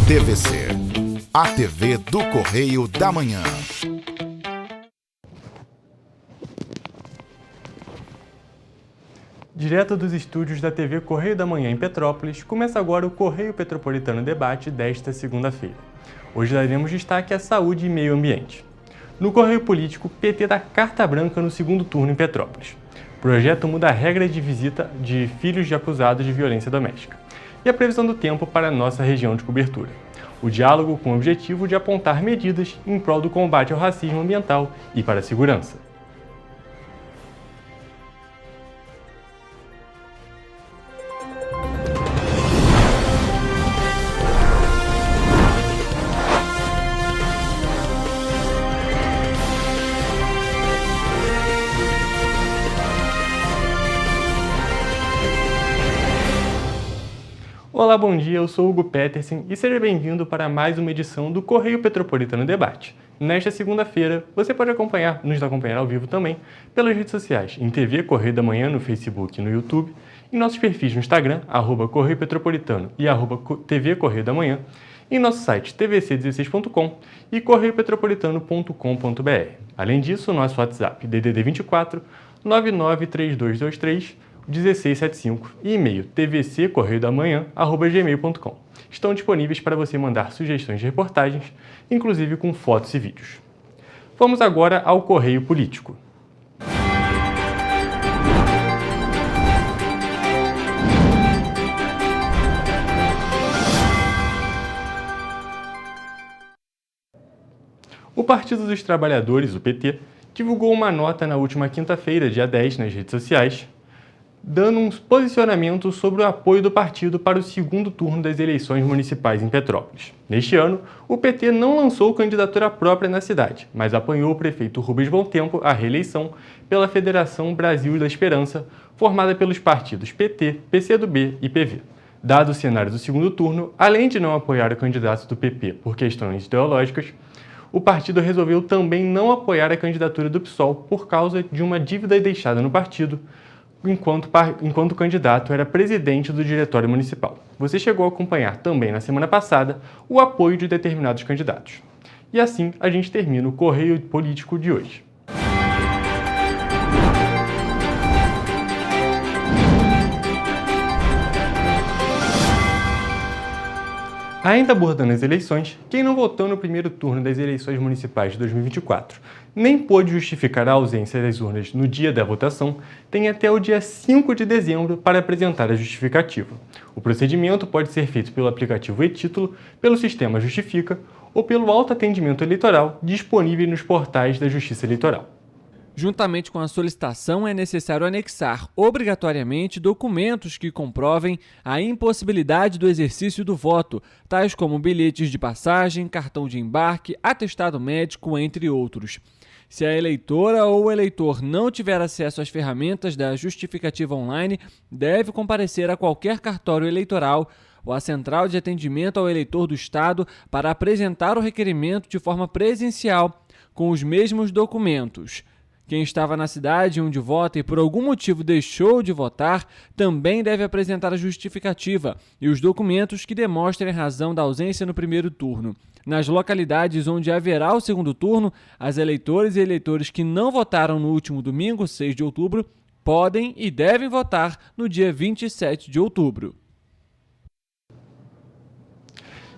TVC, a TV do Correio da Manhã. Direto dos estúdios da TV Correio da Manhã em Petrópolis, começa agora o Correio Petropolitano Debate desta segunda-feira. Hoje daremos destaque à saúde e meio ambiente. No Correio Político, PT dá carta branca no segundo turno em Petrópolis. O projeto muda a regra de visita de filhos de acusados de violência doméstica. E a previsão do tempo para a nossa região de cobertura. O diálogo com o objetivo de apontar medidas em prol do combate ao racismo ambiental e para a segurança. Olá, bom dia, eu sou Hugo Petersen e seja bem-vindo para mais uma edição do Correio Petropolitano Debate. Nesta segunda-feira, você pode nos acompanhar ao vivo também pelas redes sociais, em TV Correio da Manhã no Facebook e no YouTube, em nossos perfis no Instagram, @Correio Petropolitano e @TV Correio da Manhã, em nosso site tvc16.com e correiopetropolitano.com.br. Além disso, nosso WhatsApp DDD 24 993223 1675 e e-mail tvccorreiodamanhã@gmail.com. Estão disponíveis para você mandar sugestões de reportagens, inclusive com fotos e vídeos. Vamos agora ao Correio Político. O Partido dos Trabalhadores, o PT, divulgou uma nota na última quinta-feira, dia 10, nas redes sociais, dando um posicionamento sobre o apoio do partido para o segundo turno das eleições municipais em Petrópolis. Neste ano, o PT não lançou candidatura própria na cidade, mas apoiou o prefeito Rubens Bom Tempo à reeleição pela Federação Brasil da Esperança, formada pelos partidos PT, PCdoB e PV. Dado o cenário do segundo turno, além de não apoiar o candidato do PP por questões ideológicas, o partido resolveu também não apoiar a candidatura do PSOL por causa de uma dívida deixada no partido, enquanto o candidato era presidente do Diretório Municipal. Você chegou a acompanhar também na semana passada o apoio de determinados candidatos. E assim a gente termina o Correio Político de hoje. Ainda abordando as eleições, quem não votou no primeiro turno das eleições municipais de 2024 nem pôde justificar a ausência das urnas no dia da votação, tem até o dia 5 de dezembro para apresentar a justificativa. O procedimento pode ser feito pelo aplicativo e-Título, pelo sistema Justifica ou pelo autoatendimento eleitoral disponível nos portais da Justiça Eleitoral. Juntamente com a solicitação, é necessário anexar obrigatoriamente documentos que comprovem a impossibilidade do exercício do voto, tais como bilhetes de passagem, cartão de embarque, atestado médico, entre outros. Se a eleitora ou o eleitor não tiver acesso às ferramentas da justificativa online, deve comparecer a qualquer cartório eleitoral ou à central de atendimento ao eleitor do Estado para apresentar o requerimento de forma presencial com os mesmos documentos. Quem estava na cidade onde vota e por algum motivo deixou de votar também deve apresentar a justificativa e os documentos que demonstrem a razão da ausência no primeiro turno. Nas localidades onde haverá o segundo turno, as eleitoras e eleitores que não votaram no último domingo, 6 de outubro, podem e devem votar no dia 27 de outubro.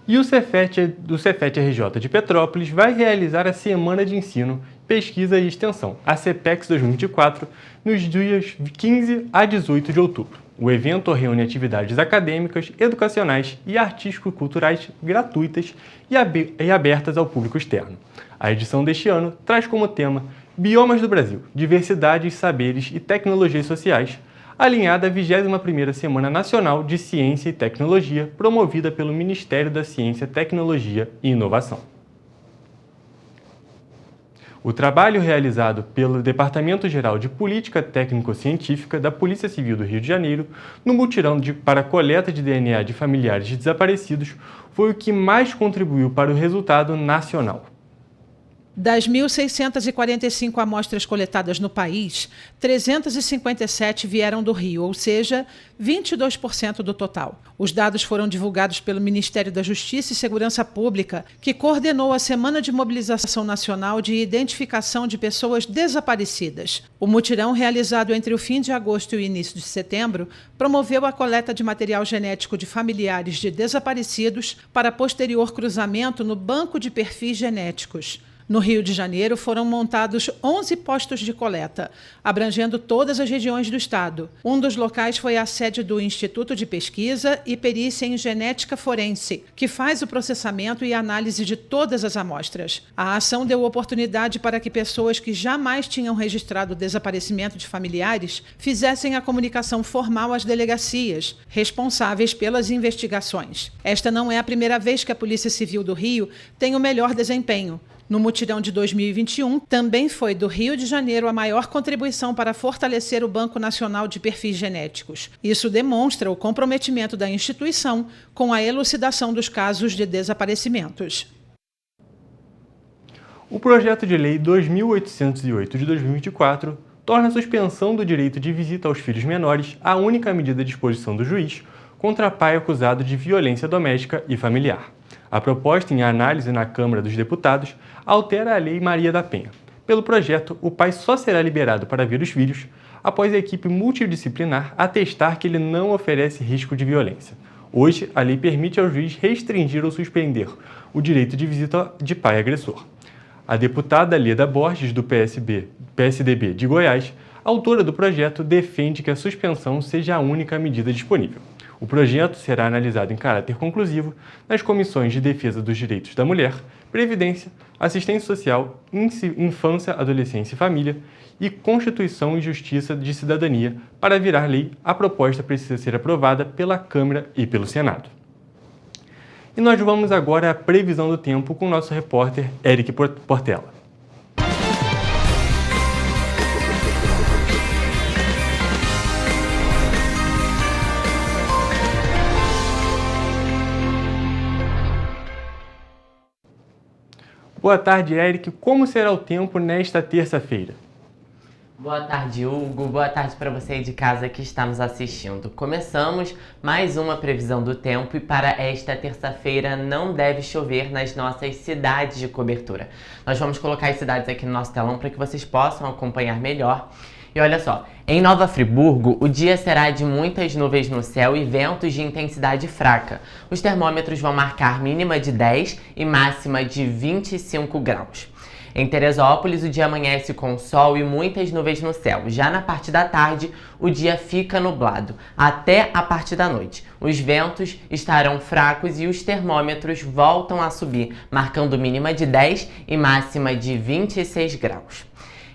E o Cefet RJ de Petrópolis vai realizar a Semana de Ensino, Pesquisa e Extensão, a CPEX 2024, nos dias 15 a 18 de outubro. O evento reúne atividades acadêmicas, educacionais e artístico-culturais gratuitas e abertas ao público externo. A edição deste ano traz como tema Biomas do Brasil, Diversidades, Saberes e Tecnologias Sociais, alinhada à 21ª Semana Nacional de Ciência e Tecnologia, promovida pelo Ministério da Ciência, Tecnologia e Inovação. O trabalho realizado pelo Departamento Geral de Política Técnico-Científica da Polícia Civil do Rio de Janeiro, no mutirão para a coleta de DNA de familiares de desaparecidos, foi o que mais contribuiu para o resultado nacional. Das 1.645 amostras coletadas no país, 357 vieram do Rio, ou seja, 22% do total. Os dados foram divulgados pelo Ministério da Justiça e Segurança Pública, que coordenou a Semana de Mobilização Nacional de Identificação de Pessoas Desaparecidas. O mutirão, realizado entre o fim de agosto e o início de setembro, promoveu a coleta de material genético de familiares de desaparecidos para posterior cruzamento no Banco de Perfis Genéticos. No Rio de Janeiro, foram montados 11 postos de coleta, abrangendo todas as regiões do estado. Um dos locais foi a sede do Instituto de Pesquisa e Perícia em Genética Forense, que faz o processamento e análise de todas as amostras. A ação deu oportunidade para que pessoas que jamais tinham registrado o desaparecimento de familiares fizessem a comunicação formal às delegacias, responsáveis pelas investigações. Esta não é a primeira vez que a Polícia Civil do Rio tem o melhor desempenho. No mutirão de 2021, também foi do Rio de Janeiro a maior contribuição para fortalecer o Banco Nacional de Perfis Genéticos. Isso demonstra o comprometimento da instituição com a elucidação dos casos de desaparecimentos. O projeto de lei 2808 de 2024 torna a suspensão do direito de visita aos filhos menores a única medida de disposição do juiz contra pai acusado de violência doméstica e familiar. A proposta em análise na Câmara dos Deputados altera a Lei Maria da Penha. Pelo projeto, o pai só será liberado para ver os filhos após a equipe multidisciplinar atestar que ele não oferece risco de violência. Hoje, a lei permite ao juiz restringir ou suspender o direito de visita de pai agressor. A deputada Leda Borges, do PSDB de Goiás, autora do projeto, defende que a suspensão seja a única medida disponível. O projeto será analisado em caráter conclusivo nas comissões de defesa dos direitos da mulher, previdência, assistência social, infância, adolescência e família e Constituição e Justiça de Cidadania. Para virar lei, a proposta precisa ser aprovada pela Câmara e pelo Senado. E nós vamos agora à previsão do tempo com o nosso repórter Eric Portela. Boa tarde, Eric. Como será o tempo nesta terça-feira? Boa tarde, Hugo. Boa tarde para você aí de casa que está nos assistindo. Começamos mais uma previsão do tempo e para esta terça-feira não deve chover nas nossas cidades de cobertura. Nós vamos colocar as cidades aqui no nosso telão para que vocês possam acompanhar melhor. E olha só, em Nova Friburgo, o dia será de muitas nuvens no céu e ventos de intensidade fraca. Os termômetros vão marcar mínima de 10 e máxima de 25 graus. Em Teresópolis, o dia amanhece com sol e muitas nuvens no céu. Já na parte da tarde, o dia fica nublado, até a parte da noite. Os ventos estarão fracos e os termômetros voltam a subir, marcando mínima de 10 e máxima de 26 graus.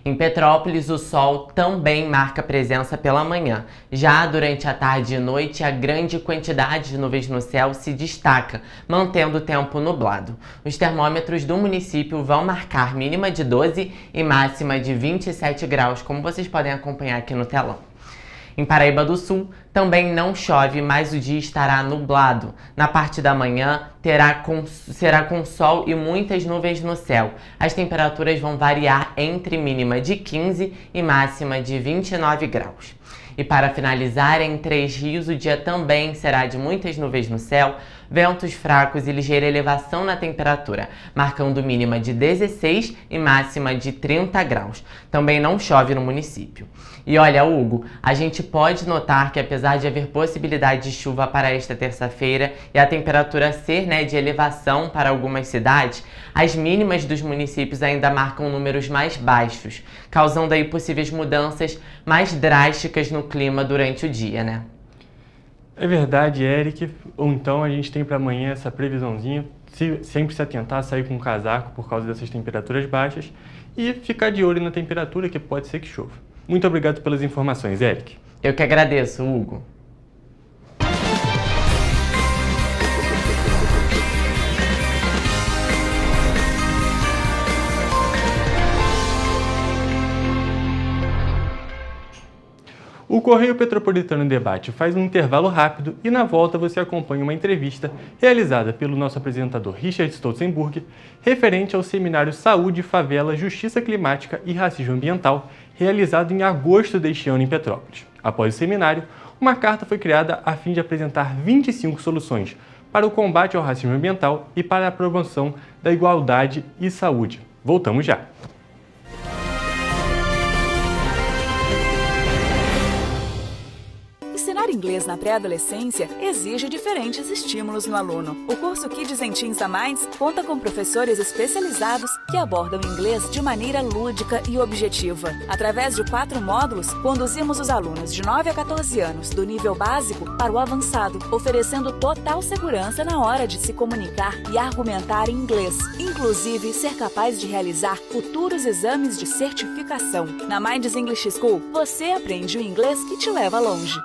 Em Petrópolis, o sol também marca presença pela manhã. Já durante a tarde e noite, a grande quantidade de nuvens no céu se destaca, mantendo o tempo nublado. Os termômetros do município vão marcar mínima de 12 e máxima de 27 graus, como vocês podem acompanhar aqui no telão. Em Paraíba do Sul, também não chove, mas o dia estará nublado. Na parte da manhã, será com sol e muitas nuvens no céu. As temperaturas vão variar entre mínima de 15 e máxima de 29 graus. E para finalizar, em Três Rios, o dia também será de muitas nuvens no céu, ventos fracos e ligeira elevação na temperatura, marcando mínima de 16 e máxima de 30 graus. Também não chove no município. E olha, Hugo, a gente pode notar que apesar de haver possibilidade de chuva para esta terça-feira e a temperatura ser de elevação para algumas cidades, as mínimas dos municípios ainda marcam números mais baixos, causando aí possíveis mudanças mais drásticas no clima durante o dia, né? É verdade, Eric. Ou então a gente tem para amanhã essa previsãozinha, sempre se atentar a sair com um casaco por causa dessas temperaturas baixas e ficar de olho na temperatura, que pode ser que chova. Muito obrigado pelas informações, Eric. Eu que agradeço, Hugo. O Correio Petropolitano em Debate faz um intervalo rápido e na volta você acompanha uma entrevista realizada pelo nosso apresentador Richard Stolzenburg referente ao seminário Saúde, Favela, Justiça Climática e Racismo Ambiental realizado em agosto deste ano em Petrópolis. Após o seminário, uma carta foi criada a fim de apresentar 25 soluções para o combate ao racismo ambiental e para a promoção da igualdade e saúde. Voltamos já! Ensinar inglês na pré-adolescência exige diferentes estímulos no aluno. O curso Kids and Teens a Mais conta com professores especializados que abordam inglês de maneira lúdica e objetiva. Através de 4 módulos, conduzimos os alunos de 9 a 14 anos do nível básico para o avançado, oferecendo total segurança na hora de se comunicar e argumentar em inglês, inclusive ser capaz de realizar futuros exames de certificação. Na Minds English School, você aprende o inglês que te leva longe.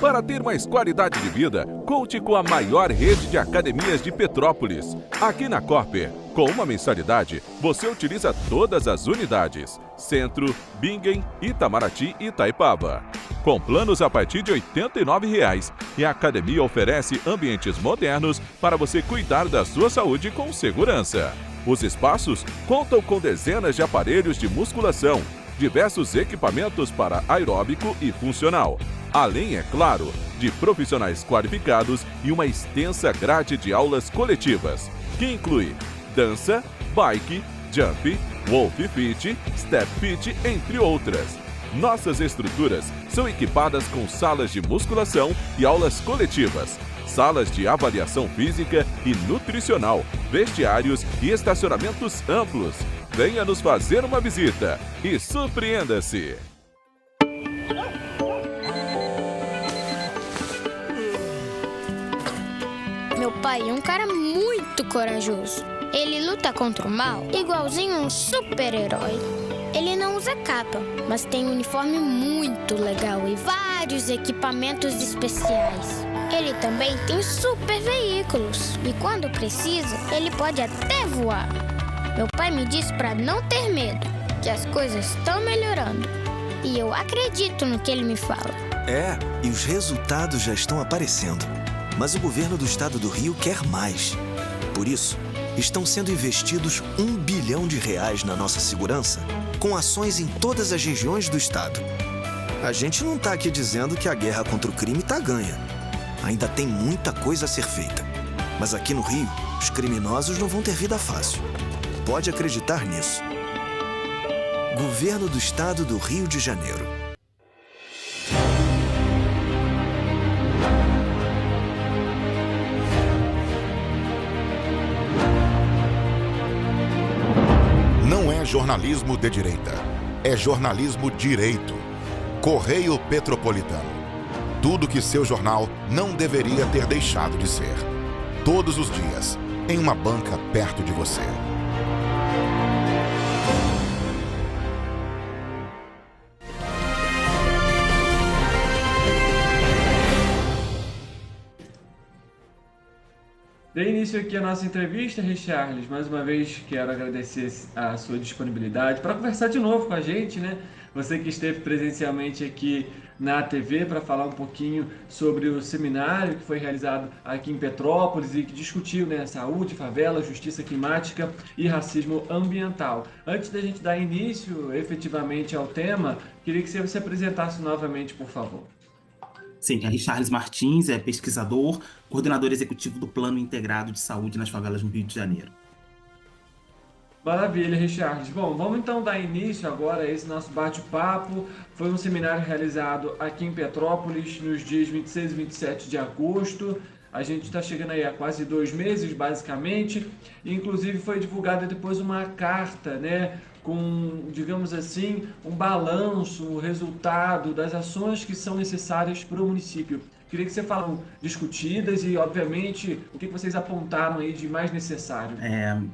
Para ter mais qualidade de vida, conte com a maior rede de academias de Petrópolis. Aqui na Corper, com uma mensalidade, você utiliza todas as unidades: Centro, Bingen, Itamaraty e Itaipava. Com planos a partir de R$ 89,00, e a academia oferece ambientes modernos para você cuidar da sua saúde com segurança. Os espaços contam com dezenas de aparelhos de musculação, diversos equipamentos para aeróbico e funcional, além, é claro, de profissionais qualificados e uma extensa grade de aulas coletivas, que inclui dança, bike, jump, wolf fit, step fit, entre outras. Nossas estruturas são equipadas com salas de musculação e aulas coletivas, salas de avaliação física e nutricional, vestiários e estacionamentos amplos. Venha nos fazer uma visita e surpreenda-se! Meu pai é um cara muito corajoso. Ele luta contra o mal igualzinho um super-herói. Ele não usa capa, mas tem um uniforme muito legal e vários equipamentos especiais. Ele também tem super veículos e quando precisa, ele pode até voar. Meu pai me disse para não ter medo, que as coisas estão melhorando. E eu acredito no que ele me fala. É, e os resultados já estão aparecendo. Mas o governo do estado do Rio quer mais. Por isso, estão sendo investidos R$ 1 bilhão na nossa segurança, com ações em todas as regiões do estado. A gente não está aqui dizendo que a guerra contra o crime está ganha. Ainda tem muita coisa a ser feita. Mas aqui no Rio, os criminosos não vão ter vida fácil. Pode acreditar nisso. Governo do Estado do Rio de Janeiro. Não é jornalismo de direita, é jornalismo direito. Correio Petropolitano. Tudo que seu jornal não deveria ter deixado de ser. Todos os dias, em uma banca perto de você. Dei início aqui a nossa entrevista, Richarles. Mais uma vez quero agradecer a sua disponibilidade para conversar de novo com a gente, né? Você que esteve presencialmente aqui na TV para falar um pouquinho sobre o seminário que foi realizado aqui em Petrópolis e que discutiu, né, saúde, favela, justiça climática e racismo ambiental. Antes da gente dar início efetivamente ao tema, queria que você se apresentasse novamente, por favor. Sim, é Richarles Martins, é pesquisador, coordenador executivo do Plano Integrado de Saúde nas Favelas no Rio de Janeiro. Maravilha, Richarles. Bom, vamos então dar início agora a esse nosso bate-papo. Foi um seminário realizado aqui em Petrópolis nos dias 26 e 27 de agosto. A gente está chegando aí a quase 2 meses, basicamente. E, inclusive, foi divulgada depois uma carta, né, com, digamos assim, um balanço, um resultado das ações que são necessárias para o município. Queria que você falasse discutidas e, obviamente, o que vocês apontaram aí de mais necessário.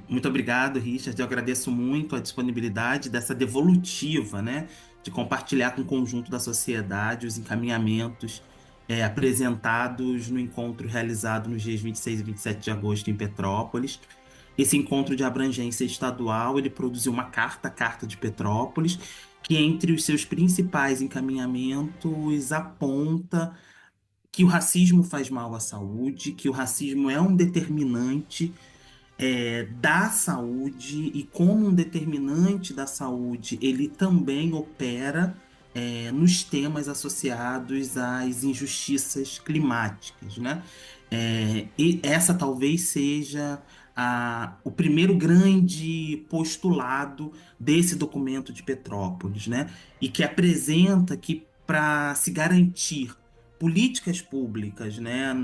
Muito obrigado, Richard. Eu agradeço muito a disponibilidade dessa devolutiva, né, de compartilhar com o conjunto da sociedade os encaminhamentos apresentados no encontro realizado nos dias 26 e 27 de agosto em Petrópolis. Esse encontro de abrangência estadual, ele produziu uma carta, a Carta de Petrópolis, que entre os seus principais encaminhamentos aponta que o racismo faz mal à saúde, que o racismo é um determinante da saúde, e como um determinante da saúde, ele também opera nos temas associados às injustiças climáticas, né? E essa talvez seja o primeiro grande postulado desse documento de Petrópolis, né? E que apresenta que para se garantir políticas públicas, né,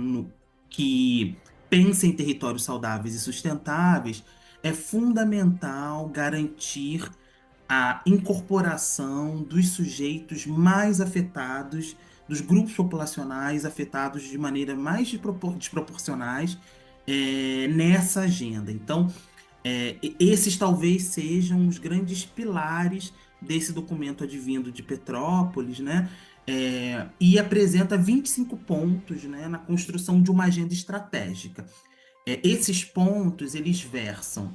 que pensem em territórios saudáveis e sustentáveis, é fundamental garantir a incorporação dos sujeitos mais afetados, dos grupos populacionais afetados de maneira mais desproporcionais nessa agenda. Então, esses talvez sejam os grandes pilares desse documento advindo de Petrópolis, né? E apresenta 25 pontos, né, na construção de uma agenda estratégica. Esses pontos, eles versam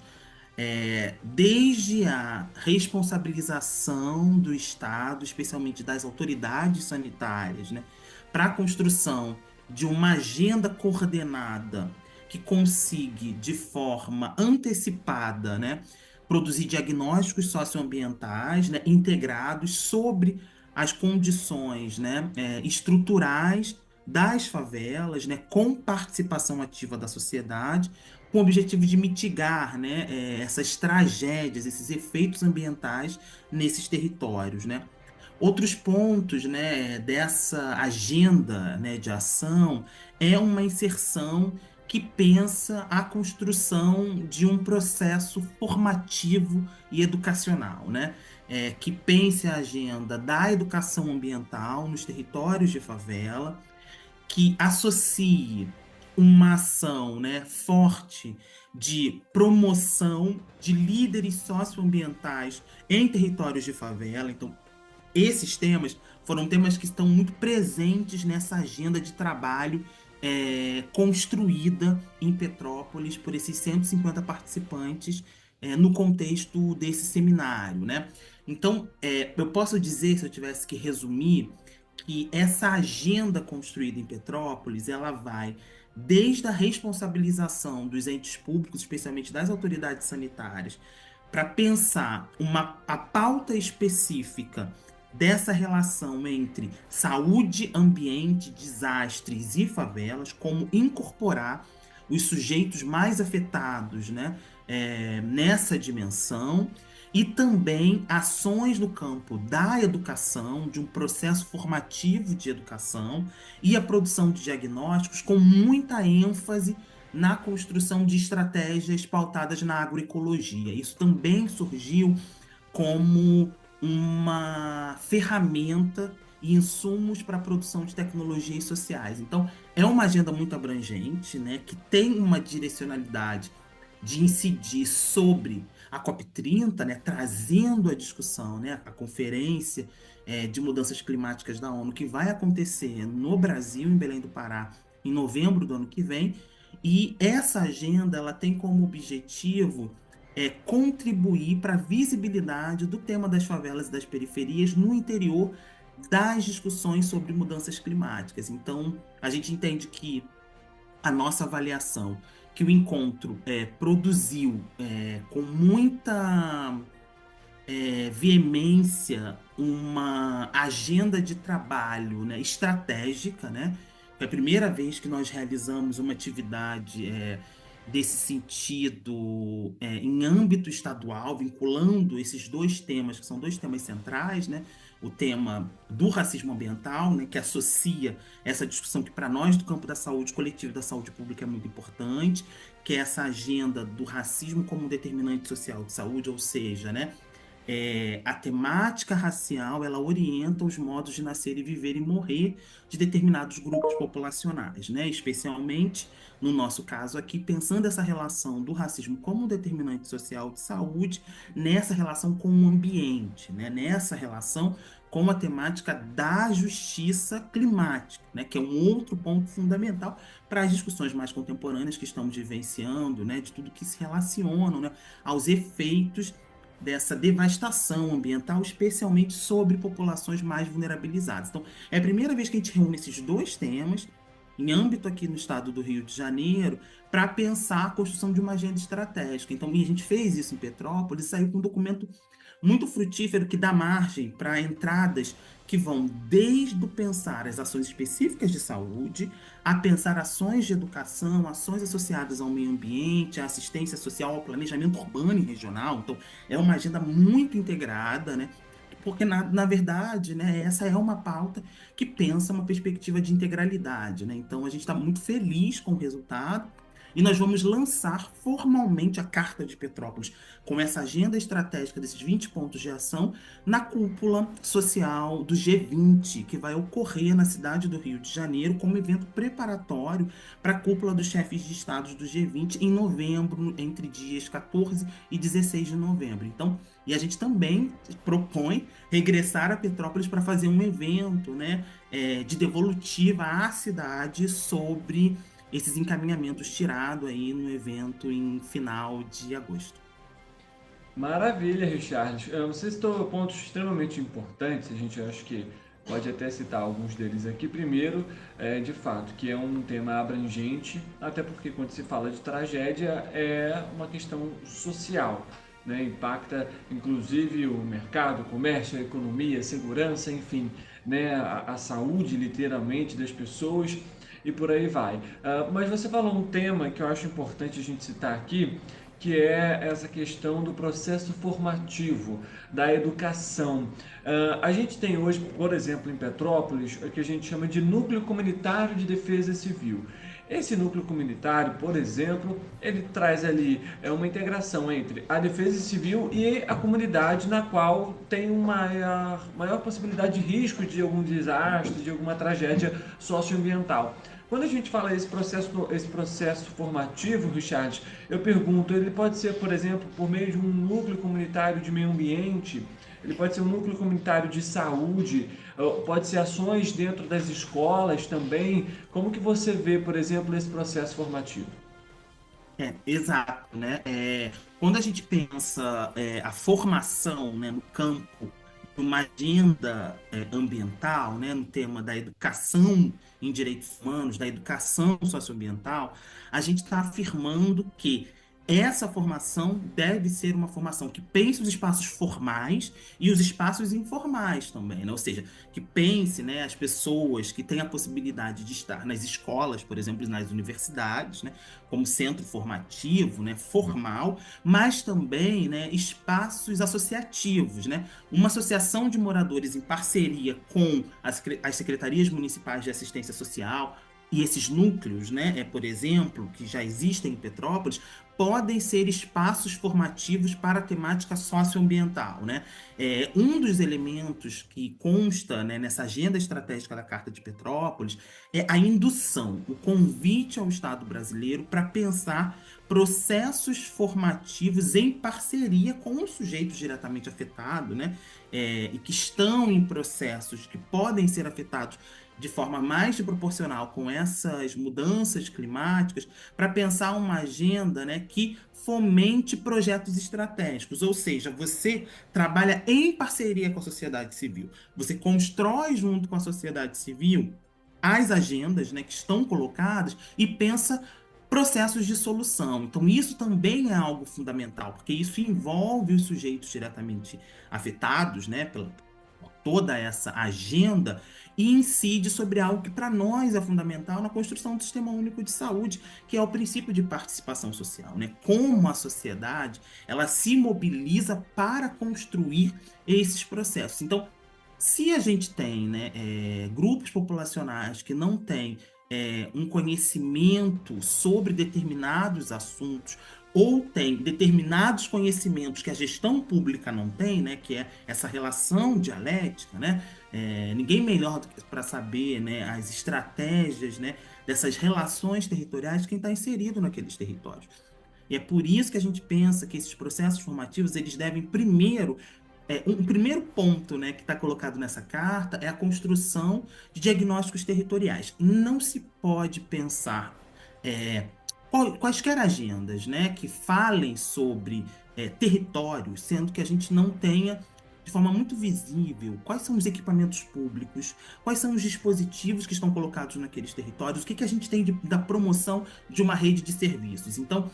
desde a responsabilização do Estado, especialmente das autoridades sanitárias, né, para a construção de uma agenda coordenada que consiga, de forma antecipada, né, produzir diagnósticos socioambientais, né, integrados sobre as condições, né, estruturais das favelas, né, com participação ativa da sociedade, com o objetivo de mitigar, né, essas tragédias, esses efeitos ambientais nesses territórios, né. Outros pontos, né, dessa agenda, né, de ação é uma inserção que pensa a construção de um processo formativo e educacional, né? Que pense a agenda da educação ambiental nos territórios de favela, que associe uma ação, né, forte de promoção de líderes socioambientais em territórios de favela. Então, esses temas foram temas que estão muito presentes nessa agenda de trabalho construída em Petrópolis por esses 150 participantes no contexto desse seminário, né? Então, eu posso dizer, se eu tivesse que resumir, que essa agenda construída em Petrópolis, ela vai desde a responsabilização dos entes públicos, especialmente das autoridades sanitárias, para pensar a pauta específica dessa relação entre saúde, ambiente, desastres e favelas, como incorporar os sujeitos mais afetados, né, nessa dimensão, e também ações no campo da educação, de um processo formativo de educação e a produção de diagnósticos com muita ênfase na construção de estratégias pautadas na agroecologia. Isso também surgiu como uma ferramenta e insumos para a produção de tecnologias sociais. Então, é uma agenda muito abrangente, né, que tem uma direcionalidade de incidir sobre a COP30, né, trazendo a discussão, né, a conferência de mudanças climáticas da ONU, que vai acontecer no Brasil, em Belém do Pará, em novembro do ano que vem. E essa agenda, ela tem como objetivo contribuir para a visibilidade do tema das favelas e das periferias no interior das discussões sobre mudanças climáticas. Então, a gente entende que a nossa avaliação, que o encontro produziu com muita veemência uma agenda de trabalho, né, estratégica, né? Foi a primeira vez que nós realizamos uma atividade desse sentido em âmbito estadual, vinculando esses dois temas, que são dois temas centrais, né? O tema do racismo ambiental, né, que associa essa discussão que para nós do campo da saúde coletiva e da saúde pública é muito importante, que é essa agenda do racismo como um determinante social de saúde, ou seja, né, A temática racial, ela orienta os modos de nascer e viver e morrer de determinados grupos populacionais, né? Especialmente, no nosso caso aqui, pensando essa relação do racismo como um determinante social de saúde, nessa relação com o ambiente, né? Nessa relação com a temática da justiça climática, né? Que é um outro ponto fundamental para as discussões mais contemporâneas que estamos vivenciando, né? De tudo que se relaciona, né? Aos efeitos dessa devastação ambiental, especialmente sobre populações mais vulnerabilizadas. Então, é a primeira vez que a gente reúne esses dois temas, em âmbito aqui no estado do Rio de Janeiro, para pensar a construção de uma agenda estratégica. Então, e a gente fez isso em Petrópolis, saiu com um documento muito frutífero que dá margem para entradas que vão desde o pensar as ações específicas de saúde, a pensar ações de educação, ações associadas ao meio ambiente, à assistência social, ao planejamento urbano e regional. Então, é uma agenda muito integrada, né? Porque, na verdade, né, essa é uma pauta que pensa uma perspectiva de integralidade, né? Então, a gente está muito feliz com o resultado e nós vamos lançar formalmente a Carta de Petrópolis, com essa agenda estratégica desses 20 pontos de ação, na cúpula social do G20, que vai ocorrer na cidade do Rio de Janeiro como evento preparatório para a cúpula dos chefes de estados do G20 em novembro, entre dias 14 e 16 de novembro. Então, e a gente também propõe regressar a Petrópolis para fazer um evento, né, de devolutiva à cidade sobre esses encaminhamentos tirados aí no evento em final de agosto. Maravilha, Richard. Você citou pontos extremamente importantes, a gente acha que pode até citar alguns deles aqui. Primeiro, de fato, que é um tema abrangente, até porque quando se fala de tragédia é uma questão social, né? Impacta inclusive o mercado, o comércio, a economia, a segurança, enfim, né? A saúde literalmente das pessoas e por aí vai. Mas você falou um tema que eu acho importante a gente citar aqui, que é essa questão do processo formativo, da educação. A gente tem hoje, por exemplo, em Petrópolis, o que a gente chama de Núcleo Comunitário de Defesa Civil. Esse núcleo comunitário, por exemplo, ele traz ali uma integração entre a defesa civil e a comunidade, na qual tem uma maior possibilidade de risco de algum desastre, de alguma tragédia socioambiental. Quando a gente fala esse processo formativo, Richard, eu pergunto, ele pode ser, por exemplo, por meio de um núcleo comunitário de meio ambiente, ele pode ser um núcleo comunitário de saúde, pode ser ações dentro das escolas também. Como que você vê, por exemplo, esse processo formativo? Exato, né? Quando a gente pensa a formação, né, no campo, uma agenda ambiental, né, no tema da educação em direitos humanos, da educação socioambiental, a gente está afirmando que essa formação deve ser uma formação que pense os espaços formais e os espaços informais também, né? Ou seja, que pense, né, as pessoas que têm a possibilidade de estar nas escolas, por exemplo, nas universidades, né, como centro formativo, né, formal, mas também, né, espaços associativos, né? Uma associação de moradores em parceria com as secretarias municipais de assistência social, e esses núcleos, né, por exemplo, que já existem em Petrópolis, podem ser espaços formativos para a temática socioambiental, né? Um dos elementos que consta, né, nessa agenda estratégica da Carta de Petrópolis é a indução, o convite ao Estado brasileiro para pensar processos formativos em parceria com os sujeitos diretamente afetados, né? E que estão em processos que podem ser afetados de forma mais proporcional com essas mudanças climáticas, para pensar uma agenda, né, que fomente projetos estratégicos, ou seja, você trabalha em parceria com a sociedade civil, você constrói junto com a sociedade civil as agendas, né, que estão colocadas e pensa processos de solução. Então isso também é algo fundamental, porque isso envolve os sujeitos diretamente afetados, né, por toda essa agenda, e incide sobre algo que para nós é fundamental na construção do Sistema Único de Saúde, que é o princípio de participação social, né? Como a sociedade ela se mobiliza para construir esses processos. Então, se a gente tem, né, grupos populacionais que não têm um conhecimento sobre determinados assuntos, ou tem determinados conhecimentos que a gestão pública não tem, né, que é essa relação dialética, né, ninguém melhor para saber, né, as estratégias, né, dessas relações territoriais quem está inserido naqueles territórios. E é por isso que a gente pensa que esses processos formativos eles devem primeiro um primeiro ponto, né, que está colocado nessa carta é a construção de diagnósticos territoriais. Não se pode pensar quaisquer agendas, né, que falem sobre territórios, sendo que a gente não tenha de forma muito visível quais são os equipamentos públicos, quais são os dispositivos que estão colocados naqueles territórios, o que a gente tem da promoção de uma rede de serviços. Então,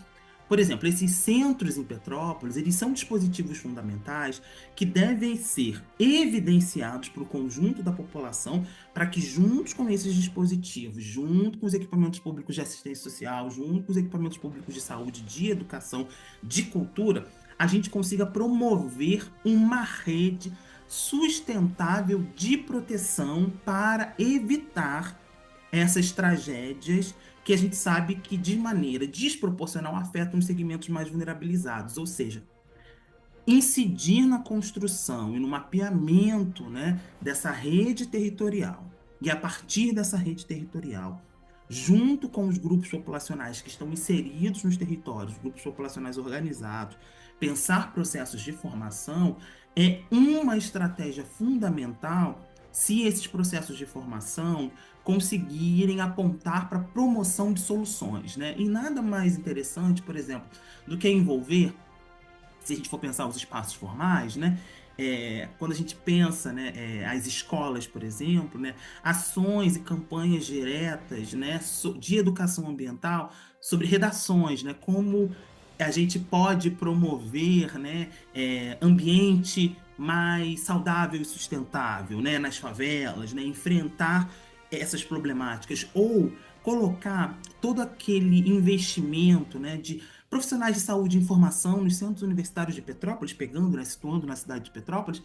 por exemplo, esses centros em Petrópolis, eles são dispositivos fundamentais que devem ser evidenciados para o conjunto da população para que, juntos com esses dispositivos, junto com os equipamentos públicos de assistência social, junto com os equipamentos públicos de saúde, de educação, de cultura, a gente consiga promover uma rede sustentável de proteção para evitar essas tragédias que a gente sabe que de maneira desproporcional afetam os segmentos mais vulnerabilizados, ou seja, incidir na construção e no mapeamento, né, dessa rede territorial e a partir dessa rede territorial, junto com os grupos populacionais que estão inseridos nos territórios, grupos populacionais organizados, pensar processos de formação é uma estratégia fundamental se esses processos de formação conseguirem apontar para a promoção de soluções, né? E nada mais interessante, por exemplo, do que envolver, se a gente for pensar os espaços formais, né? Quando a gente pensa, né, as escolas, por exemplo, né, ações e campanhas diretas, né, de educação ambiental sobre redações, né, como a gente pode promover, né, ambiente mais saudável e sustentável, né, nas favelas, né, enfrentar essas problemáticas ou colocar todo aquele investimento, né, de profissionais de saúde e informação nos centros universitários de Petrópolis, pegando, né, situando na cidade de Petrópolis,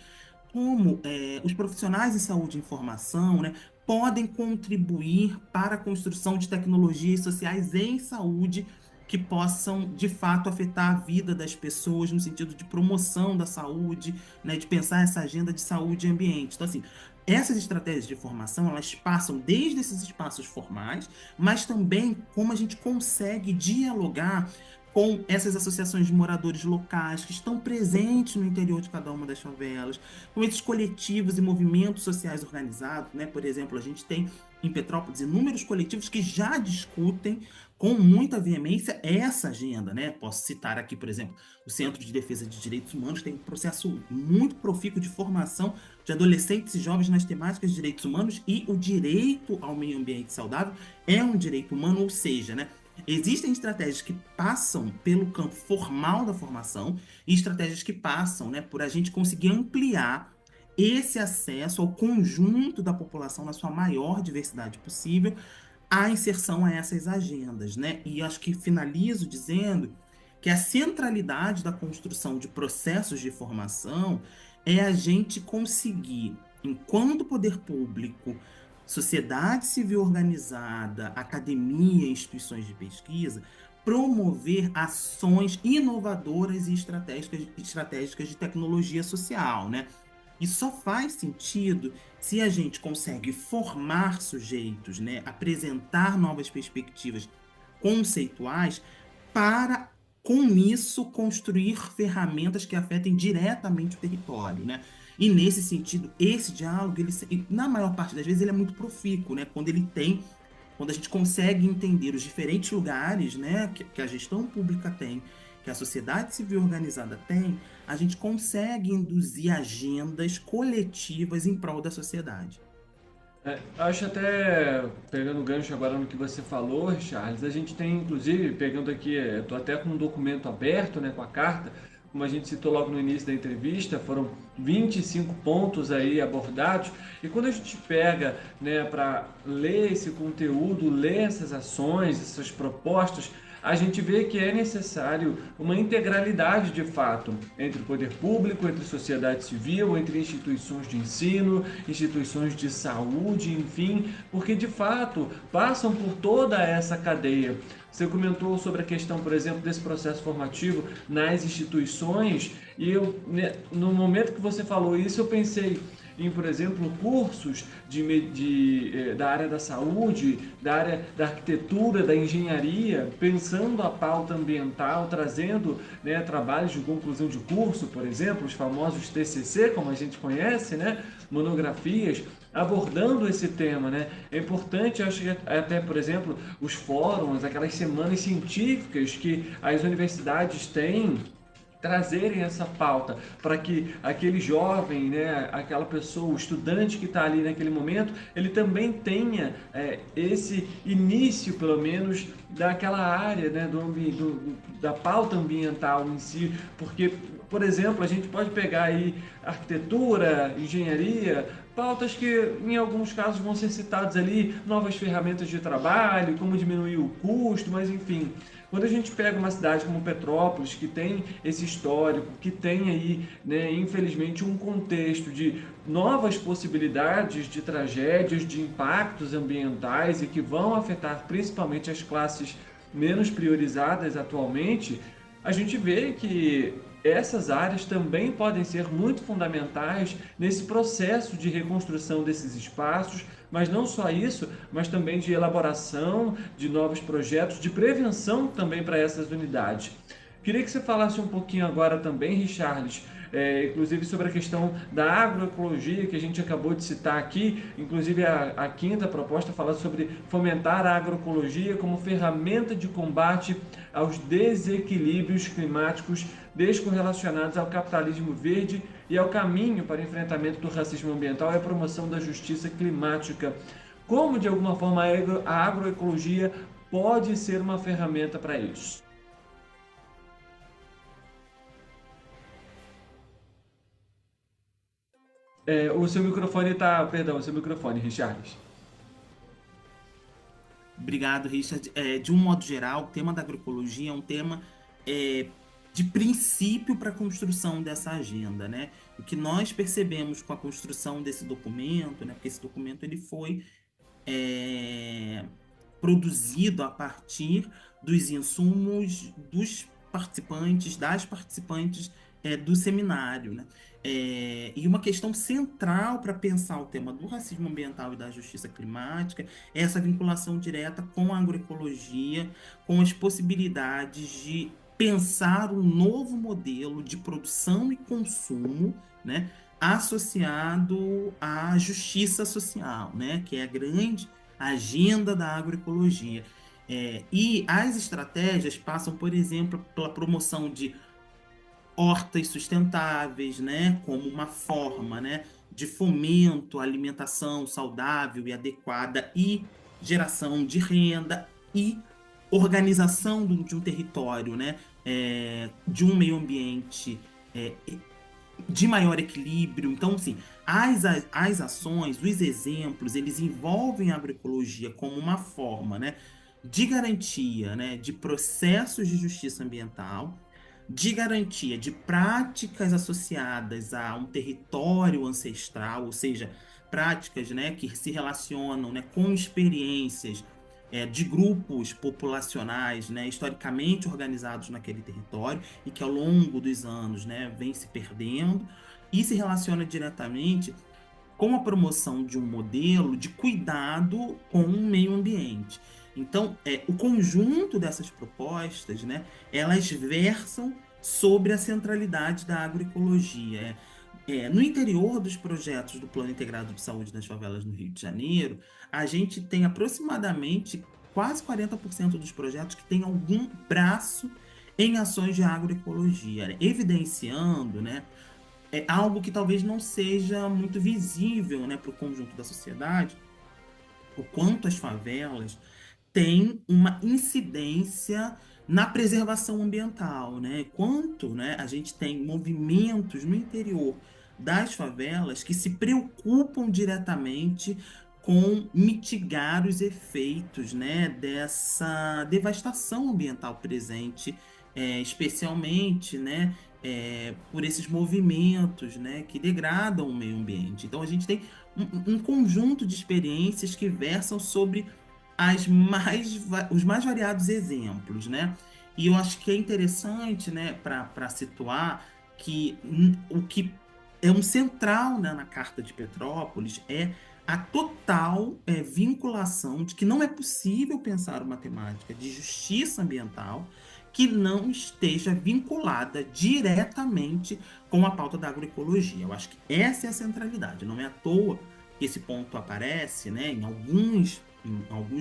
como os profissionais de saúde e informação, né, podem contribuir para a construção de tecnologias sociais em saúde que possam, de fato, afetar a vida das pessoas no sentido de promoção da saúde, né, de pensar essa agenda de saúde e ambiente. Então, assim, essas estratégias de formação, elas passam desde esses espaços formais, mas também como a gente consegue dialogar com essas associações de moradores locais que estão presentes no interior de cada uma das favelas, com esses coletivos e movimentos sociais organizados, né? Por exemplo, a gente tem em Petrópolis inúmeros coletivos que já discutem com muita veemência essa agenda, né? Posso citar aqui, por exemplo, o Centro de Defesa de Direitos Humanos tem um processo muito profícuo de formação de adolescentes e jovens nas temáticas de direitos humanos, e o direito ao meio ambiente saudável é um direito humano, ou seja, né, existem estratégias que passam pelo campo formal da formação e estratégias que passam, né, por a gente conseguir ampliar esse acesso ao conjunto da população na sua maior diversidade possível, a inserção a essas agendas, né? E acho que finalizo dizendo que a centralidade da construção de processos de formação é a gente conseguir, enquanto poder público, sociedade civil organizada, academia, instituições de pesquisa, promover ações inovadoras e estratégicas de tecnologia social, né? E só faz sentido se a gente consegue formar sujeitos, né, apresentar novas perspectivas conceituais para, com isso, construir ferramentas que afetem diretamente o território, né? E nesse sentido, esse diálogo, ele, na maior parte das vezes, ele é muito profícuo, né? Quando a gente consegue entender os diferentes lugares, né, que a gestão pública tem, que a sociedade civil organizada tem, a gente consegue induzir agendas coletivas em prol da sociedade. Acho até, pegando o gancho agora no que você falou, Charles, a gente tem, inclusive, pegando aqui, estou até com um documento aberto, né, com a carta, como a gente citou logo no início da entrevista, foram 25 pontos aí abordados, e quando a gente pega, né, para ler esse conteúdo, ler essas ações, essas propostas, a gente vê que é necessário uma integralidade de fato entre o poder público, entre a sociedade civil, entre instituições de ensino, instituições de saúde, enfim, porque de fato passam por toda essa cadeia. Você comentou sobre a questão, por exemplo, desse processo formativo nas instituições, e no momento que você falou isso, eu pensei em, por exemplo, cursos da área da saúde, da área da arquitetura, da engenharia, pensando a pauta ambiental, trazendo, né, trabalhos de conclusão de curso, por exemplo, os famosos TCC, como a gente conhece, né, monografias, abordando esse tema, né? É importante, acho que até, por exemplo, os fóruns, aquelas semanas científicas que as universidades têm, trazerem essa pauta para que aquele jovem, né, aquela pessoa, o estudante que está ali naquele momento, ele também tenha esse início, pelo menos, daquela área, né, da pauta ambiental em si, porque, por exemplo, a gente pode pegar aí arquitetura, engenharia, pautas que em alguns casos vão ser citadas ali, novas ferramentas de trabalho, como diminuir o custo, mas enfim. Quando a gente pega uma cidade como Petrópolis, que tem esse histórico, que tem aí, né, infelizmente, um contexto de novas possibilidades de tragédias, de impactos ambientais e que vão afetar principalmente as classes menos priorizadas atualmente, a gente vê que essas áreas também podem ser muito fundamentais nesse processo de reconstrução desses espaços, mas não só isso, mas também de elaboração de novos projetos, de prevenção também para essas unidades. Queria que você falasse um pouquinho agora também, Richarles, inclusive sobre a questão da agroecologia, que a gente acabou de citar aqui, inclusive a quinta proposta fala sobre fomentar a agroecologia como ferramenta de combate aos desequilíbrios climáticos descorrelacionados ao capitalismo verde e ao caminho para o enfrentamento do racismo ambiental e a promoção da justiça climática. Como, de alguma forma, a agroecologia pode ser uma ferramenta para isso? O seu microfone está... Perdão, o seu microfone, Richarles. Obrigado, Richard. De um modo geral, o tema da agroecologia é um tema de princípio para a construção dessa agenda, né? O que nós percebemos com a construção desse documento, né? Porque esse documento ele foi produzido a partir dos insumos dos participantes, das participantes do seminário, né? E uma questão central para pensar o tema do racismo ambiental e da justiça climática é essa vinculação direta com a agroecologia, com as possibilidades de pensar um novo modelo de produção e consumo, né, associado à justiça social, né, que é a grande agenda da agroecologia. E as estratégias passam, por exemplo, pela promoção de hortas sustentáveis, né, como uma forma, né, de fomento à alimentação saudável e adequada e geração de renda e organização de um território, né, de um meio ambiente de maior equilíbrio. Então, assim, as ações, os exemplos, eles envolvem a agroecologia como uma forma, né, de garantia, né, de processos de justiça ambiental, de garantia de práticas associadas a um território ancestral, ou seja, práticas, né, que se relacionam, né, com experiências de grupos populacionais, né, historicamente organizados naquele território e que ao longo dos anos, né, vem se perdendo, e se relaciona diretamente com a promoção de um modelo de cuidado com o meio ambiente. Então, o conjunto dessas propostas, né, elas versam sobre a centralidade da agroecologia. No interior dos projetos do Plano Integrado de Saúde das Favelas no Rio de Janeiro, a gente tem aproximadamente quase 40% dos projetos que tem algum braço em ações de agroecologia, né, evidenciando, né, algo que talvez não seja muito visível, né, para o conjunto da sociedade, o quanto as favelas têm uma incidência na preservação ambiental, né? Quanto, né, a gente tem movimentos no interior das favelas que se preocupam diretamente com mitigar os efeitos, né, dessa devastação ambiental presente, especialmente, né, por esses movimentos, né, que degradam o meio ambiente. Então a gente tem um conjunto de experiências que versam sobre os mais variados exemplos, né? E eu acho que é interessante, né, para situar que o que é um central, né, na Carta de Petrópolis é a total vinculação de que não é possível pensar uma temática de justiça ambiental que não esteja vinculada diretamente com a pauta da agroecologia. Eu acho que essa é a centralidade. Não é à toa que esse ponto aparece, né, em alguns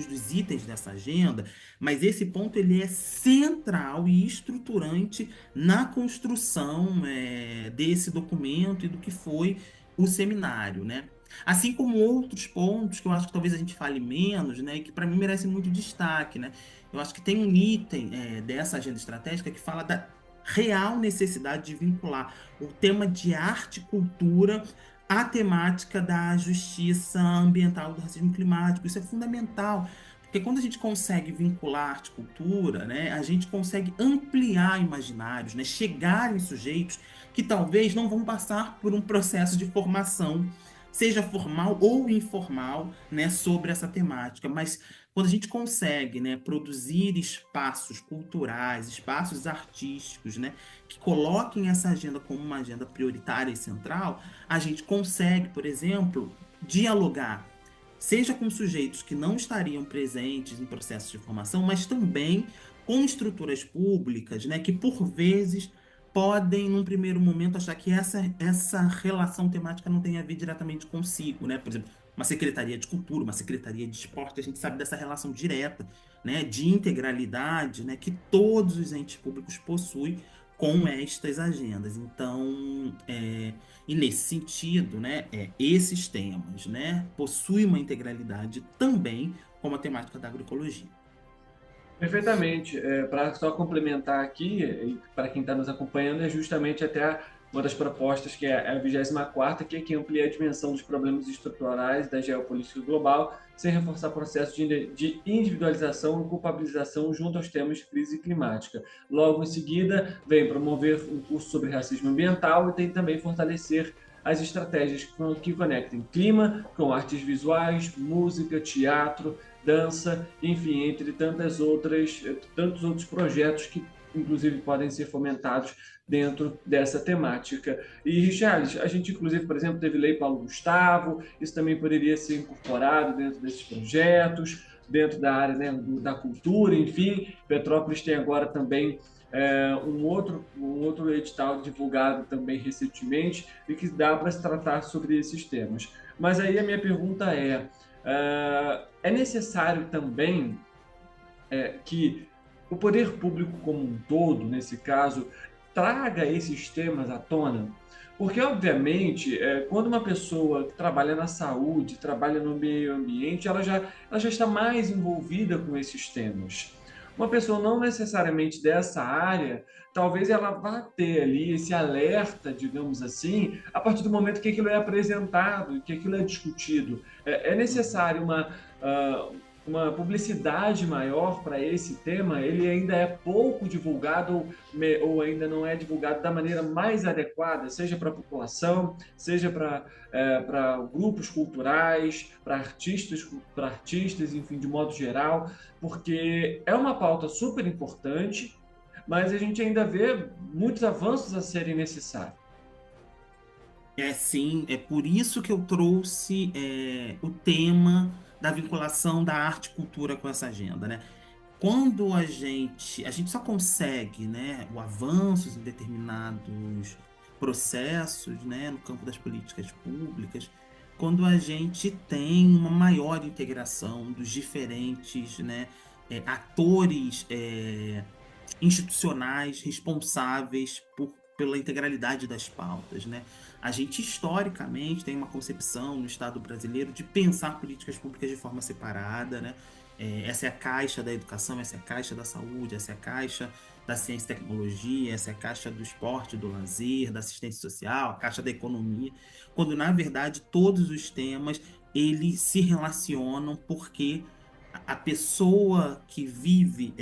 dos itens dessa agenda, mas esse ponto ele é central e estruturante na construção desse documento e do que foi o seminário, né? Assim como outros pontos que eu acho que talvez a gente fale menos, né, e que para mim merecem muito destaque, né? Eu acho que tem um item dessa agenda estratégica que fala da real necessidade de vincular o tema de arte e cultura à temática da justiça ambiental, do racismo climático. Isso é fundamental, porque quando a gente consegue vincular arte e cultura, né, a gente consegue ampliar imaginários, né, chegar em sujeitos que talvez não vão passar por um processo de formação, seja formal ou informal, né, sobre essa temática. Mas quando a gente consegue, né, produzir espaços culturais, espaços artísticos, né, que coloquem essa agenda como uma agenda prioritária e central, a gente consegue, por exemplo, dialogar, seja com sujeitos que não estariam presentes em processos de formação, mas também com estruturas públicas, né, que por vezes podem, num primeiro momento, achar que essa relação temática não tem a ver diretamente consigo, né? Por exemplo, uma secretaria de cultura, uma secretaria de esporte, a gente sabe dessa relação direta, né, de integralidade, né, que todos os entes públicos possuem com estas agendas. Então, e nesse sentido, né, esses temas, né, possuem uma integralidade também com a temática da agroecologia. Perfeitamente. Para só complementar aqui, para quem está nos acompanhando, é justamente até uma das propostas, que é a 24ª, que amplia a dimensão dos problemas estruturais da geopolítica global, sem reforçar processos de individualização e culpabilização junto aos temas de crise climática. Logo em seguida, vem promover um curso sobre racismo ambiental e tem também fortalecer as estratégias que conectem clima com artes visuais, música, teatro, dança, enfim, entre tantos outros projetos que, inclusive, podem ser fomentados dentro dessa temática. E, Richarles, a gente, inclusive, por exemplo, teve Lei Paulo Gustavo, isso também poderia ser incorporado dentro desses projetos, dentro da área, né, da cultura, enfim. Petrópolis tem agora também um outro edital divulgado também recentemente e que dá para se tratar sobre esses temas. Mas aí a minha pergunta é necessário também que o poder público como um todo, nesse caso, traga esses temas à tona? Porque, obviamente, quando uma pessoa trabalha na saúde, trabalha no meio ambiente, ela já está mais envolvida com esses temas. Uma pessoa não necessariamente dessa área, talvez ela vá ter ali esse alerta, digamos assim, a partir do momento que aquilo é apresentado, que aquilo é discutido. É necessário uma publicidade maior para esse tema? Ele ainda é pouco divulgado ou ainda não é divulgado da maneira mais adequada, seja para a população, seja para grupos culturais, para artistas, enfim, de modo geral, porque é uma pauta super importante, mas a gente ainda vê muitos avanços a serem necessários. Sim, é por isso que eu trouxe o tema da vinculação da arte e cultura com essa agenda, né? Quando a gente só consegue, né, o avanço em determinados processos, né, no campo das políticas públicas, quando a gente tem uma maior integração dos diferentes, né, atores institucionais responsáveis pela integralidade das pautas, né? A gente, historicamente, tem uma concepção no Estado brasileiro de pensar políticas públicas de forma separada, né? Essa é a caixa da educação, essa é a caixa da saúde, essa é a caixa da ciência e tecnologia, essa é a caixa do esporte, do lazer, da assistência social, a caixa da economia, quando, na verdade, todos os temas eles se relacionam porque a pessoa que vive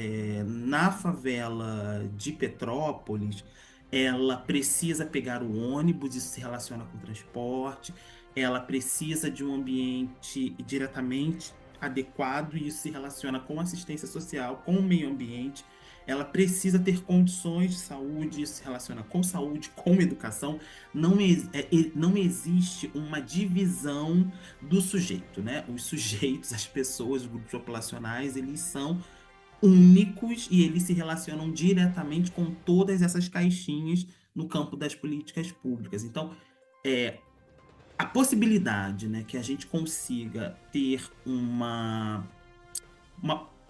na favela de Petrópolis, ela precisa pegar o ônibus, isso se relaciona com transporte, ela precisa de um ambiente diretamente adequado, e isso se relaciona com assistência social, com o meio ambiente. Ela precisa ter condições de saúde, isso se relaciona com saúde, com educação. Não existe uma divisão do sujeito, né? Os sujeitos, as pessoas, os grupos populacionais, eles são únicos e eles se relacionam diretamente com todas essas caixinhas no campo das políticas públicas. Então, a possibilidade, né, que a gente consiga ter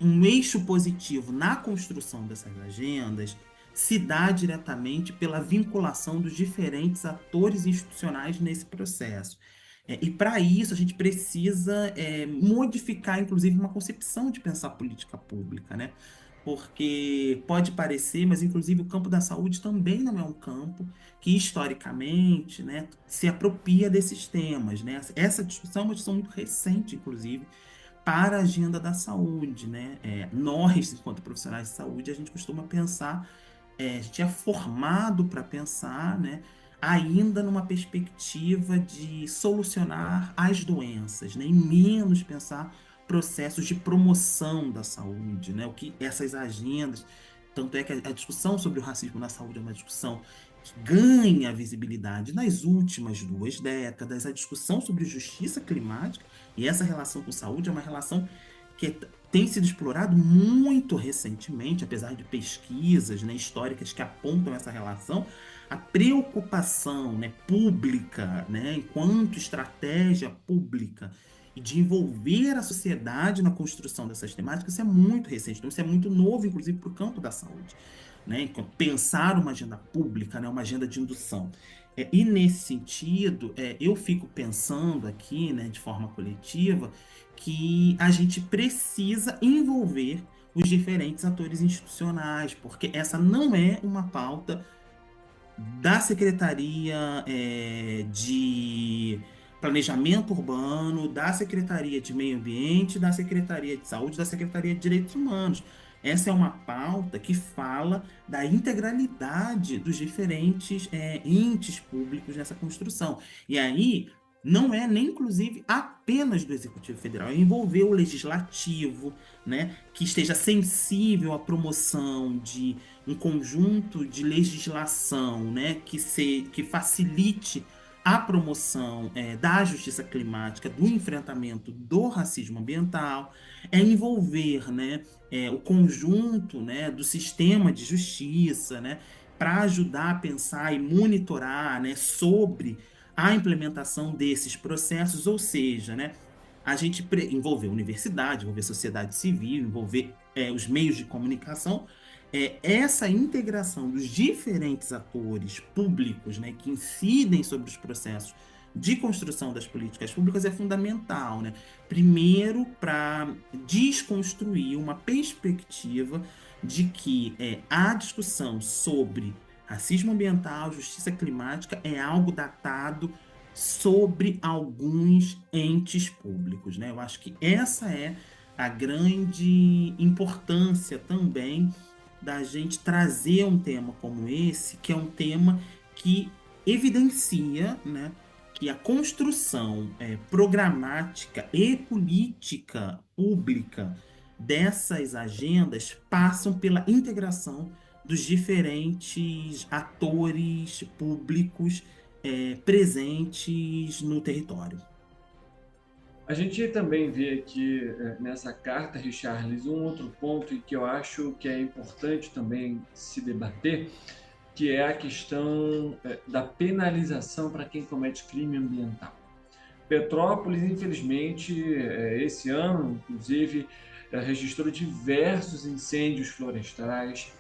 um eixo positivo na construção dessas agendas se dá diretamente pela vinculação dos diferentes atores institucionais nesse processo. E para isso a gente precisa modificar, inclusive, uma concepção de pensar política pública, né? Porque pode parecer, mas inclusive o campo da saúde também não é um campo que historicamente, né, se apropria desses temas, né? Essa discussão é uma discussão muito recente, inclusive, para a agenda da saúde, né? Nós, enquanto profissionais de saúde, a gente costuma pensar, a gente é formado para pensar, né, ainda numa perspectiva de solucionar as doenças, né, e menos pensar processos de promoção da saúde, né? O que essas agendas, tanto é que a discussão sobre o racismo na saúde é uma discussão que ganha visibilidade nas últimas 2 décadas, a discussão sobre justiça climática e essa relação com saúde é uma relação que tem sido explorado muito recentemente, apesar de pesquisas, né, históricas que apontam essa relação. A preocupação, né, pública, né, enquanto estratégia pública, e de envolver a sociedade na construção dessas temáticas, isso é muito recente. Então, isso é muito novo, inclusive, para o campo da saúde, né? Pensar uma agenda pública, né, uma agenda de indução. E nesse sentido, eu fico pensando aqui, né, de forma coletiva, que a gente precisa envolver os diferentes atores institucionais, porque essa não é uma pauta da Secretaria de Planejamento Urbano, da Secretaria de Meio Ambiente, da Secretaria de Saúde, da Secretaria de Direitos Humanos. Essa é uma pauta que fala da integralidade dos diferentes entes públicos nessa construção. E aí, não é nem, inclusive, apenas do Executivo Federal, é envolver o Legislativo, né, que esteja sensível à promoção de um conjunto de legislação, né, que facilite a promoção da justiça climática, do enfrentamento do racismo ambiental, envolver, né, o conjunto, né, do sistema de justiça, né, para ajudar a pensar e monitorar, né, sobre a implementação desses processos, ou seja, né, a gente envolver universidade, envolver sociedade civil, envolver os meios de comunicação. Essa integração dos diferentes atores públicos, né, que incidem sobre os processos de construção das políticas públicas é fundamental, né? Primeiro, para desconstruir uma perspectiva de que a discussão sobre racismo ambiental, justiça climática é algo datado sobre alguns entes públicos, né? Eu acho que essa é a grande importância também da gente trazer um tema como esse, que é um tema que evidencia, né, que a construção programática e política pública dessas agendas passam pela integração dos diferentes atores públicos presentes no território. A gente também vê aqui nessa carta, Richarlis, um outro ponto que eu acho que é importante também se debater, que é a questão da penalização para quem comete crime ambiental. Petrópolis, infelizmente, esse ano, inclusive, registrou diversos incêndios florestais.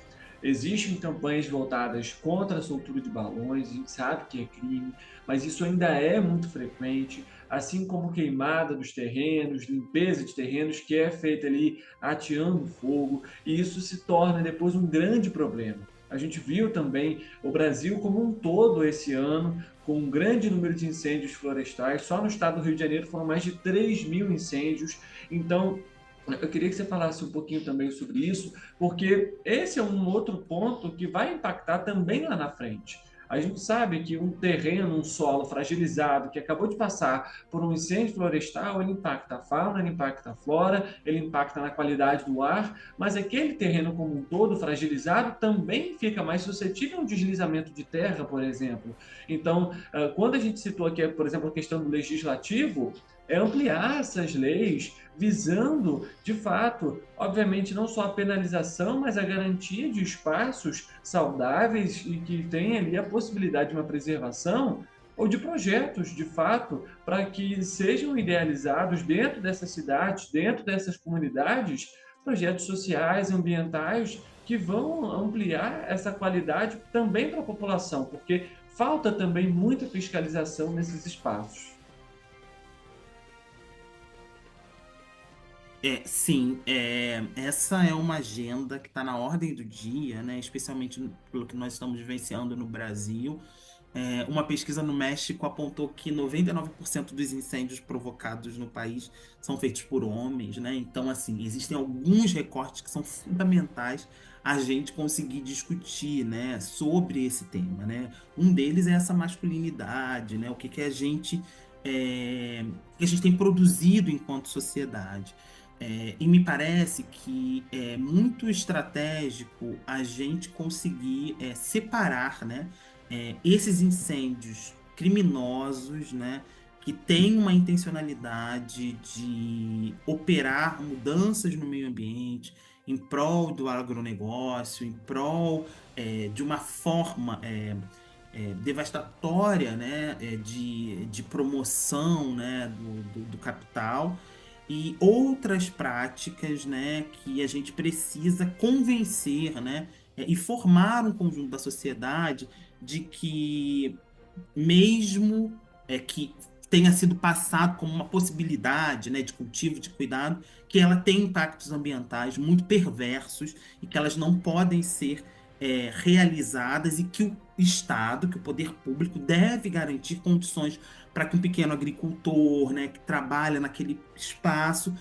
Existem campanhas voltadas contra a soltura de balões, a gente sabe que é crime, mas isso ainda é muito frequente, assim como queimada dos terrenos, limpeza de terrenos, que é feita ali ateando fogo, e isso se torna depois um grande problema. A gente viu também o Brasil como um todo esse ano com um grande número de incêndios florestais. Só no estado do Rio de Janeiro foram mais de 3.000 incêndios. Então, eu queria que você falasse um pouquinho também sobre isso, porque esse é um outro ponto que vai impactar também lá na frente. A gente sabe que um terreno, um solo fragilizado, que acabou de passar por um incêndio florestal, ele impacta a fauna, ele impacta a flora, ele impacta na qualidade do ar, mas aquele terreno como um todo fragilizado também fica mais suscetível a um deslizamento de terra, por exemplo. Então, quando a gente citou aqui, por exemplo, a questão do legislativo, é ampliar essas leis visando, de fato, obviamente, não só a penalização, mas a garantia de espaços saudáveis e que tem ali a possibilidade de uma preservação ou de projetos, de fato, para que sejam idealizados dentro dessas cidades, dentro dessas comunidades, projetos sociais, ambientais, que vão ampliar essa qualidade também para a população, porque falta também muita fiscalização nesses espaços. Sim, essa é uma agenda que está na ordem do dia, né? Especialmente pelo que nós estamos vivenciando no Brasil. Uma pesquisa no México apontou que 99% dos incêndios provocados no país são feitos por homens, né? Então, assim, existem alguns recortes que são fundamentais a gente conseguir discutir, né, sobre esse tema, né? Um deles é essa masculinidade, né? O que a gente tem produzido enquanto sociedade. E me parece que é muito estratégico a gente conseguir separar, né, esses incêndios criminosos, né, que têm uma intencionalidade de operar mudanças no meio ambiente em prol do agronegócio, em prol de uma forma devastatória, né, de promoção, né, do capital, e outras práticas, né, que a gente precisa convencer, né, e formar um conjunto da sociedade de que, mesmo que tenha sido passado como uma possibilidade, né, de cultivo, de cuidado, que ela tem impactos ambientais muito perversos e que elas não podem ser realizadas, e que o Estado, que o poder público deve garantir condições para que um pequeno agricultor, né, que trabalha naquele espaço,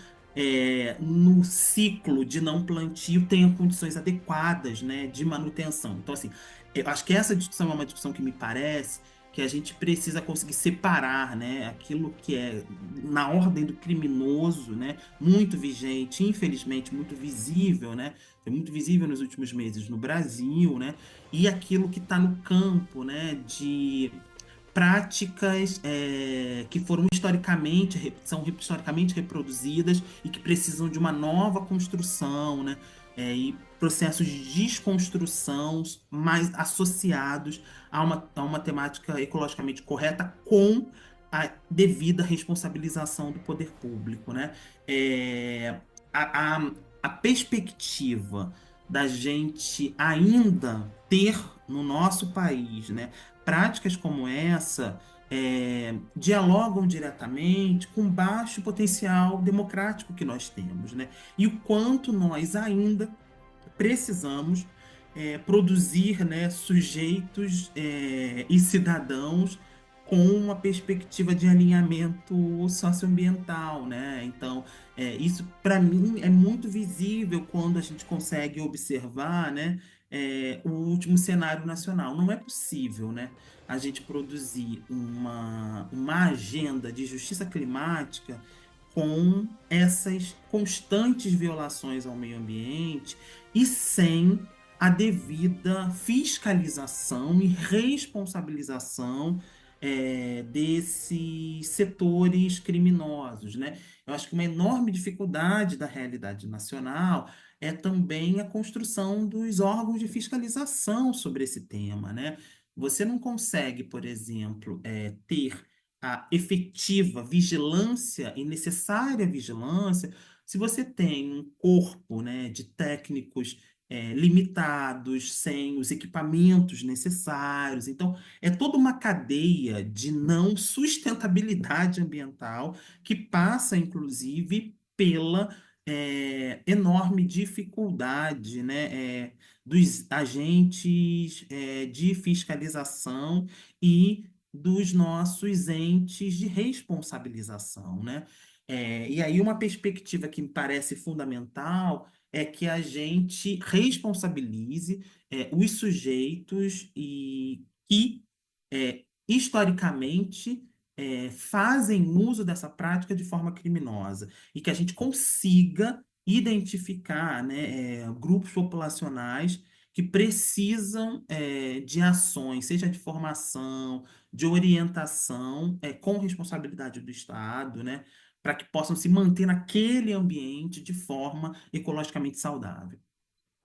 no ciclo de não plantio, tenha condições adequadas, né, de manutenção. Então, assim, eu acho que essa discussão é uma discussão que me parece que a gente precisa conseguir separar, né, aquilo que é na ordem do criminoso, né, muito vigente, infelizmente muito visível, né, foi muito visível nos últimos meses no Brasil, né, e aquilo que está no campo, né, de práticas que são historicamente reproduzidas e que precisam de uma nova construção, né? E processos de desconstrução mais associados a uma temática ecologicamente correta, com a devida responsabilização do poder público, né? A perspectiva da gente ainda ter no nosso país, né, práticas como essa, dialogam diretamente com o baixo potencial democrático que nós temos, né? E o quanto nós ainda precisamos produzir, né, sujeitos e cidadãos com uma perspectiva de alinhamento socioambiental, né? Então, isso para mim é muito visível quando a gente consegue observar, né, o último cenário nacional. Não é possível, né, a gente produzir uma agenda de justiça climática com essas constantes violações ao meio ambiente e sem a devida fiscalização e responsabilização desses setores criminosos, né? Eu acho que uma enorme dificuldade da realidade nacional é também a construção dos órgãos de fiscalização sobre esse tema, né? Você não consegue, por exemplo, ter a efetiva vigilância e necessária vigilância se você tem um corpo, né, de técnicos limitados, sem os equipamentos necessários. Então, é toda uma cadeia de não sustentabilidade ambiental que passa, inclusive, pela enorme dificuldade, né, dos agentes de fiscalização e dos nossos entes de responsabilização, né? E aí uma perspectiva que me parece fundamental é que a gente responsabilize os sujeitos que historicamente fazem uso dessa prática de forma criminosa e que a gente consiga identificar, né, grupos populacionais que precisam de ações, seja de formação, de orientação, com responsabilidade do Estado, né, para que possam se manter naquele ambiente de forma ecologicamente saudável.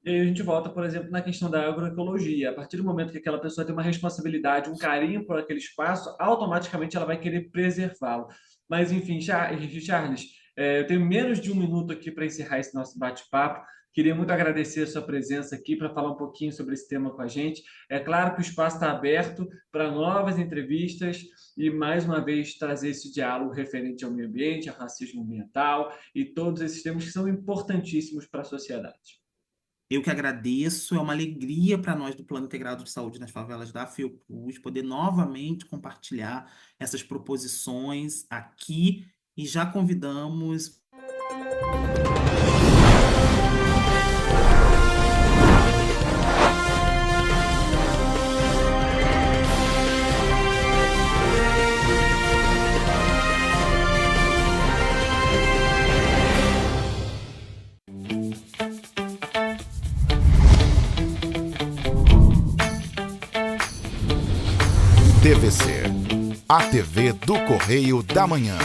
E aí a gente volta, por exemplo, na questão da agroecologia. A partir do momento que aquela pessoa tem uma responsabilidade, um carinho por aquele espaço, automaticamente ela vai querer preservá-lo. Mas, enfim, Charles, eu tenho menos de um minuto aqui para encerrar esse nosso bate-papo. Queria muito agradecer a sua presença aqui para falar um pouquinho sobre esse tema com a gente. É claro que o espaço está aberto para novas entrevistas e, mais uma vez, trazer esse diálogo referente ao meio ambiente, ao racismo ambiental e todos esses temas que são importantíssimos para a sociedade. Eu que agradeço, é uma alegria para nós do Plano Integrado de Saúde nas Favelas da Fiocruz poder novamente compartilhar essas proposições aqui e já convidamos. TVC, a TV do Correio da Manhã.